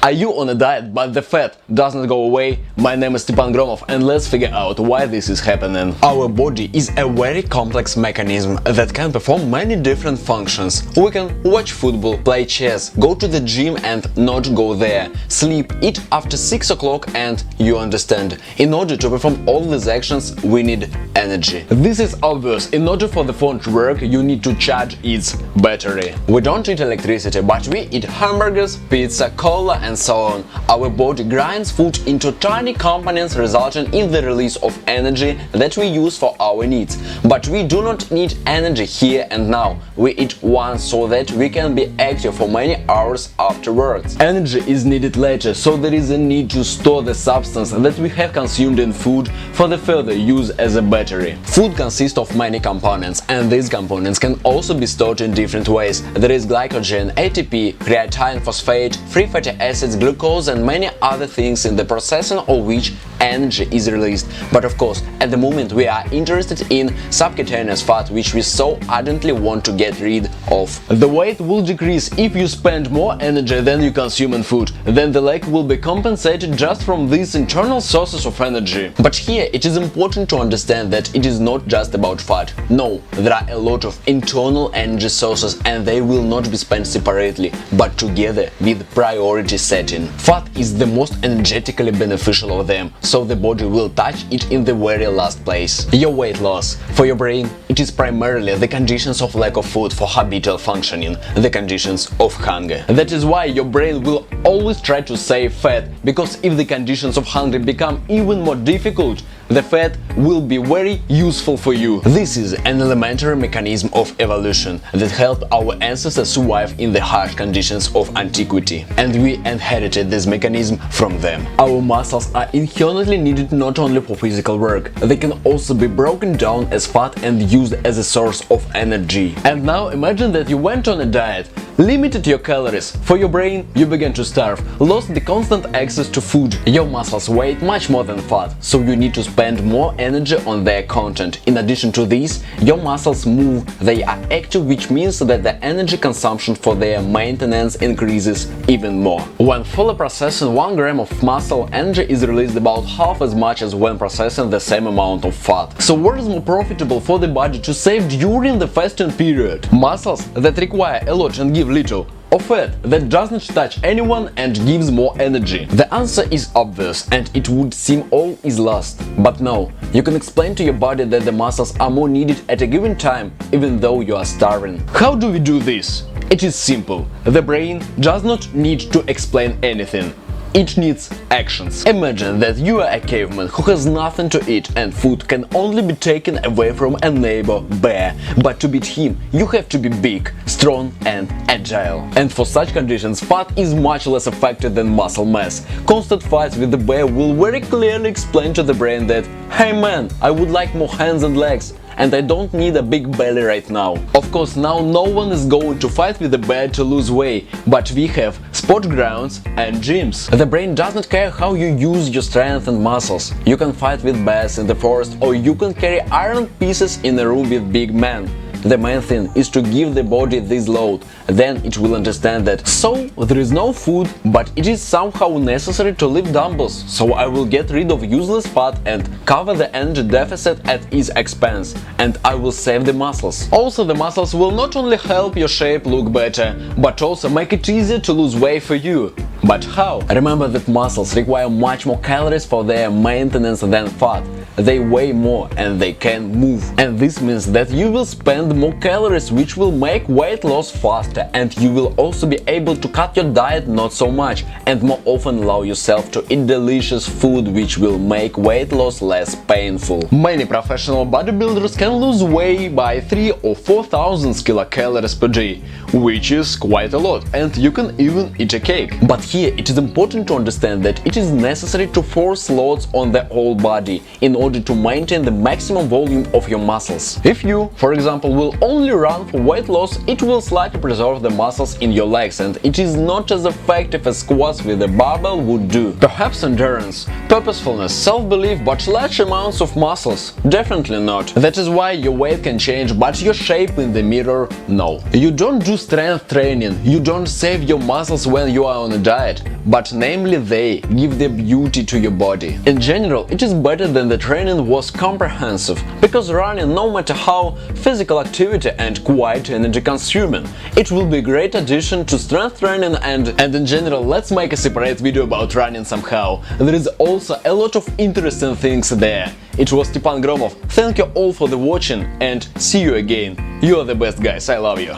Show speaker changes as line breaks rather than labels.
Are you on a diet but the fat doesn't go away? My name is Stepan Gromov and let's figure out why this is happening. Our body is a very complex mechanism that can perform many different functions. We can watch football, play chess, go to the gym and not go there, sleep, eat after 6 o'clock, and you understand. In order to perform all these actions we need energy. This is obvious. In order for the phone to work you need to charge its battery. We don't eat electricity but we eat hamburgers, pizza, cola and so on. Our body grinds food into tiny components resulting in the release of energy that we use for our needs. But we do not need energy here and now. We eat once so that we can be active for many hours afterwards. Energy is needed later, so there is a need to store the substance that we have consumed in food for the further use as a battery. Food consists of many components, and these components can also be stored in different ways. There is glycogen, ATP, creatine, phosphate, free fatty acids, glucose and many other things in the processing of which energy is released. But of course, at the moment we are interested in subcutaneous fat, which we so ardently want to get rid of. The weight will decrease if you spend more energy than you consume in food. Then the lack will be compensated just from these internal sources of energy. But here it is important to understand that it is not just about fat. No, there are a lot of internal energy sources and they will not be spent separately, but together with priority setting. Fat is the most energetically beneficial of them, so the body will touch it in the very last place. Your weight loss. For your brain, it is primarily the conditions of lack of food for habitual functioning, the conditions of hunger. That is why your brain will always try to save fat, because if the conditions of hunger become even more difficult, the fat will be very useful for you. This is an elementary mechanism of evolution that helped our ancestors survive in the harsh conditions of antiquity, and we inherited this mechanism from them. Our muscles are inherently needed not only for physical work, they can also be broken down as fat and used as a source of energy. And now imagine that you went on a diet, limited your calories. For your brain, you began to starve, lost the constant access to food. Your muscles weigh much more than fat, so you need to spend more energy on their content. In addition to this, your muscles move, they are active, which means that the energy consumption for their maintenance increases even more. When fully processing 1 gram of muscle, energy is released about half as much as when processing the same amount of fat. So what is more profitable for the body to save during the fasting period? Muscles that require a lot and give little, or fat that doesn't touch anyone and gives more energy? The answer is obvious and it would seem all is lost. But no, you can explain to your body that the muscles are more needed at a given time, even though you are starving. How do we do this? It is simple. The brain does not need to explain anything. It needs actions. Imagine that you are a caveman who has nothing to eat and food can only be taken away from a neighbor bear. But to beat him, you have to be big, strong and agile. And for such conditions, fat is much less effective than muscle mass. Constant fights with the bear will very clearly explain to the brain that, hey man, I would like more hands and legs, and I don't need a big belly right now. Of course, now no one is going to fight with the bear to lose weight, but we have sport grounds and gyms. The brain doesn't care how you use your strength and muscles. You can fight with bears in the forest, or you can carry iron pieces in a room with big men. The main thing is to give the body this load, then it will understand that, so there is no food, but it is somehow necessary to lift dumbbells, so I will get rid of useless fat and cover the energy deficit at its expense, and I will save the muscles. Also, the muscles will not only help your shape look better, but also make it easier to lose weight for you. But how? Remember that muscles require much more calories for their maintenance than fat. They weigh more and they can move. And this means that you will spend more calories, which will make weight loss faster, and you will also be able to cut your diet not so much and more often allow yourself to eat delicious food, which will make weight loss less painful. Many professional bodybuilders can lose weight by 3,000 or 4,000 kilocalories per day, which is quite a lot, and you can even eat a cake. But here it is important to understand that it is necessary to force loads on the whole body in order to maintain the maximum volume of your muscles. If you, for example, will only run for weight loss, it will slightly preserve the muscles in your legs, and it is not as effective as squats with a barbell would do. Perhaps endurance, purposefulness, self-belief, but large amounts of muscles? Definitely not. That is why your weight can change, but your shape in the mirror, no. You don't do strength training, you don't save your muscles when you are on a diet, but namely they give their beauty to your body. In general, it is better than the training was comprehensive, because running, no matter how physical activity and quite energy consuming, it will be a great addition to strength training and in general, let's make a separate video about running somehow. There is also a lot of interesting things there. It was Stepan Gromov, thank you all for the watching and see you again. You are the best guys, I love you.